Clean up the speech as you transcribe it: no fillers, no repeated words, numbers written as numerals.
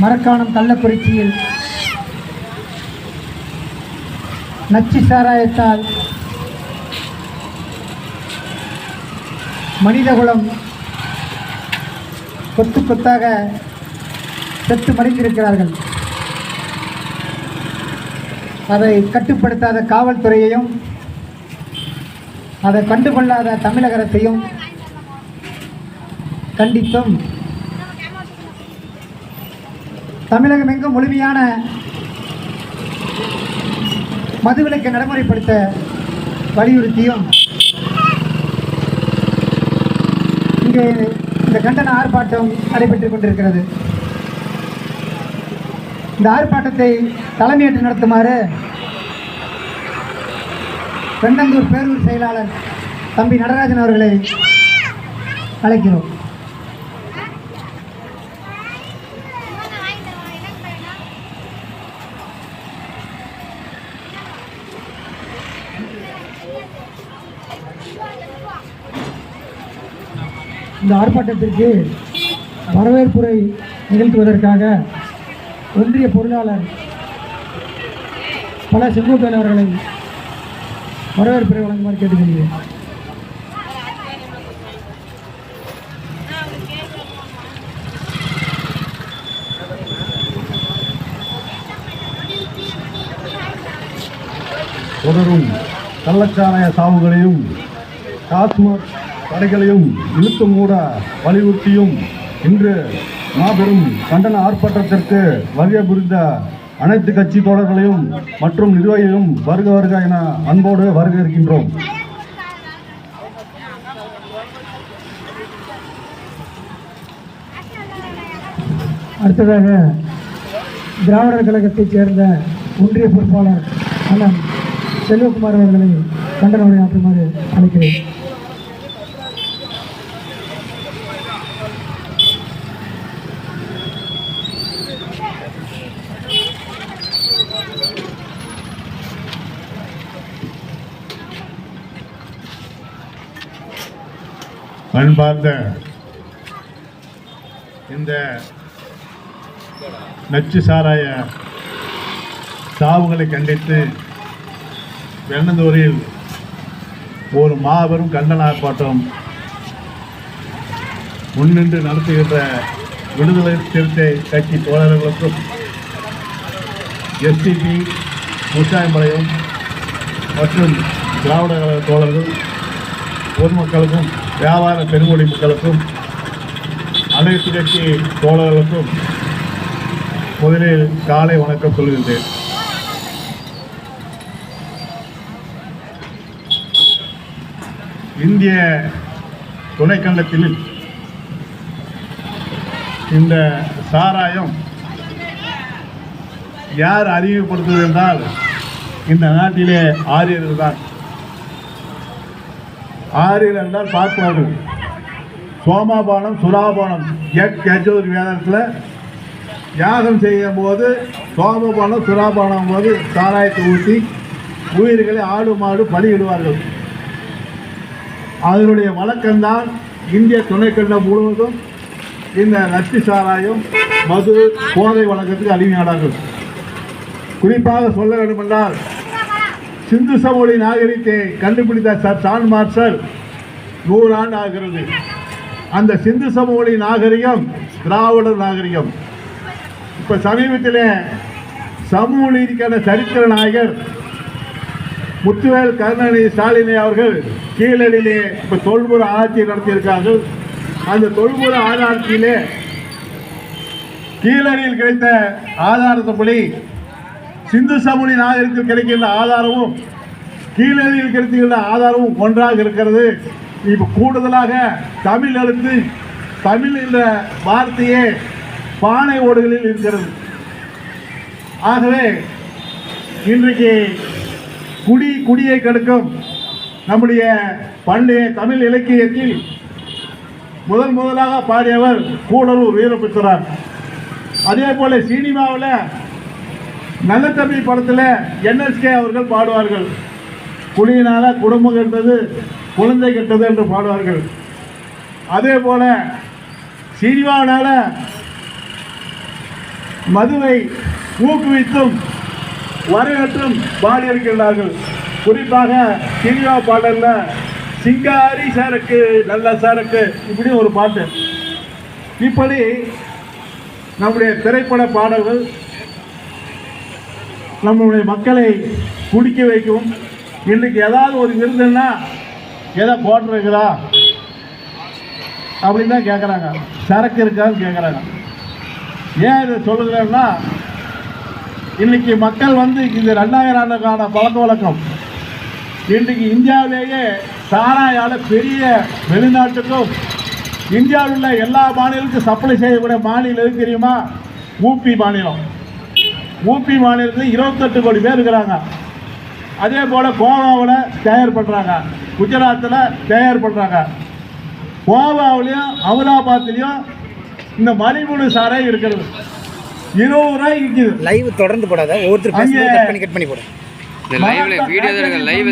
மரக்காணம் கள்ளக்குறிச்சியில் நச்சு சாராயத்தால் மனிதகுலம் கொத்து கொத்தாக செத்து மடிந்திருக்கிறார்கள். அதை கட்டுப்படுத்தாத காவல்துறையையும் அதை கண்டுகொள்ளாத தமிழக அரசையும் கண்டித்தும் தமிழகம் எங்கும் முழுமையான மதுவிலக்கை நடைமுறைப்படுத்த வலியுறுத்தியும் இங்கே இந்த கண்டன ஆர்ப்பாட்டம் நடைபெற்றுக் கொண்டிருக்கிறது. இந்த ஆர்ப்பாட்டத்தை தலைமையேற்று நடத்துமாறு பெண்ணந்தூர் பேரூர் செயலாளர் தம்பி நடராஜன் அவர்களை அழைக்கிறோம். இந்த ஆர்ப்பாட்டத்திற்கு வரவேற்புரை நிகழ்த்துவதற்காக ஒன்றிய பொருளாளர் பல செங்கோட்டையன் அவர்களை வரவேற்புரை வழங்குமாறு கேட்டுக்கொள்கிறேன். தொடரும் கள்ளச்சாராய சாவுகளையும் டாஸ்மாக் கடைகளையும் இழுத்து மூட வலியுறுத்தியும் இன்று மாபெரும் கண்டன ஆர்ப்பாட்டத்திற்கு வருகை புரிந்த அனைத்து கட்சி தோழர்களையும் மற்றும் நிர்வாகிகளையும் வருக வருக என அன்போடு வரவேற்கின்றோம். அடுத்ததாக திராவிடர் கழகத்தைச் சேர்ந்த ஒன்றிய பொறுப்பாளர் அண்ணன் செல்வகுமார் அவர்களை கண்டன உரையாற்றுமாறு அழைக்கிறேன். அன்பார்ந்த இந்த நச்சு சாராய சாவுகளை கண்டித்து வெண்ணந்தூரில் ஒரு மாபெரும் கண்டன ஆர்ப்பாட்டம் முன்னின்று நடத்துகின்ற விடுதலை சிறுத்தை கட்சி தோழர்களுக்கும் எஸ்டிபி முத்தாயம்பாளையம் மற்றும் திராவிட கழக தோழர்கள் பொதுமக்களுக்கும் வியாபார பெருங்குடி மக்களுக்கும் அனைத்து கட்சி தோழர்களுக்கும் முதலில் காலை வணக்கம் சொல்கின்றேன். இந்திய துணைக்கண்டத்தில் இந்த சாராயம் யார் அறிமுகப்படுத்துவது என்றால் இந்த நாட்டிலே ஆரியர்கள் தான். ஆரியர் என்றால் பார்ப்பார்கள். சோமாபானம் சுராபானம் யஜூர் வேதத்தில் யாகம் செய்யும் போது சோமபானம் சுராபானம் போது சாராயத்தை ஊற்றி உயிர்களை ஆடு மாடு பலியிடுவார்கள். அதனுடைய வழக்கம்தான் இந்திய துணைக்கண்டம் முழுவதும் இந்த நச்சு சாராயம் மது போதை வழக்கத்துக்கு அடிமையானார்கள். குறிப்பாக சொல்ல வேண்டுமென்றால் சிந்து சமவெளி நாகரிகத்தை கண்டுபிடித்த சர் ஜான் மார்ஷல் 100 ஆண்டு ஆகிறது. அந்த சிந்து சமவெளி நாகரிகம் திராவிடர் நாகரிகம். இப்போ சமீபத்தில் சமூக நீதிக்கான சரித்திர நாயகர் முத்துவேல் கருணாநிதி ஸ்டாலினை அவர்கள் கீழடியிலே இப்போ தொல்புற ஆராய்ச்சி நடத்தியிருக்கார்கள். அந்த தொல்புற ஆராய்ச்சியிலே கீழடியில் கிடைத்த ஆதாரத்தப்படி சிந்து சமவெளி நாகரிகத்தில் கிடைக்கின்ற ஆதாரமும் கீழடியில் கிடைக்கின்ற ஆதாரமும் ஒன்றாக இருக்கிறது. இப்போ கூடுதலாக தமிழ் எழுத்து தமிழ் என்ற வார்த்தையே பானை ஓடுகளில் இருக்கிறது. ஆகவே இன்றைக்கு குடியை கெடுக்கும் நம்முடைய பண்டைய தமிழ் இலக்கியத்தில் முதலாக பாடியவர் கூடலூர் வீரபுத்திரர். அதே போல சினிமாவில் நல்ல தம்பி படத்தில் NSK அவர்கள் பாடுவார்கள். குடியினால குடும்பம் கெட்டது குழந்தை கெட்டது என்று பாடுவார்கள். அதே போல சினிமாவினால மதுவை ஊக்குவித்தும் வரவேற்றும் பாடியிருக்கிறார்கள். குறிப்பாக சினிமா பாடல்ல சிங்காரி சரக்கு நல்ல சரக்கு இப்படி ஒரு பாட்டு. இப்படி நம்முடைய திரைப்பட பாடல்கள் நம்முடைய மக்களை குடிக்க வைக்கும். இன்றைக்கு ஏதாவது ஒரு விருதுன்னா எதை போட்டிருக்கிறா அப்படின்னு தான் கேட்குறாங்க, சரக்கு இருக்கான்னு கேட்குறாங்க. ஏன் இதை சொல்லுகிறேன்னா, இன்னைக்கு மக்கள் இந்த 2000 ஆண்டுக்கான பழக்க வழக்கம் இன்றைக்கு இந்தியாவிலேயே சாராயால பெரிய வெளிநாட்டுக்கும் இந்தியாவில் உள்ள எல்லா மாநிலத்துக்கும் சப்ளை செய்யக்கூடிய மாநிலம் எது தெரியுமா? ஊபி மாநிலம். ஊபி மாநிலத்தில் 28 கோடி பேர் இருக்கிறாங்க. அதே போல் கோவாவில் தயார் பண்ணுறாங்க, குஜராத்தில் தயார் பண்ணுறாங்க, கோவாவிலையும் அகமதாபாத்லையும் இந்த மணிமுனு சாராயம் இருக்கிறது. 20 ரூபாய் இருக்குது. லைவ் தொடர்ந்து போடாத, ஒவ்வொருத்தர் கட் பண்ணி போடு. இந்த லைவ்ல வீடியோ தான் லைவ்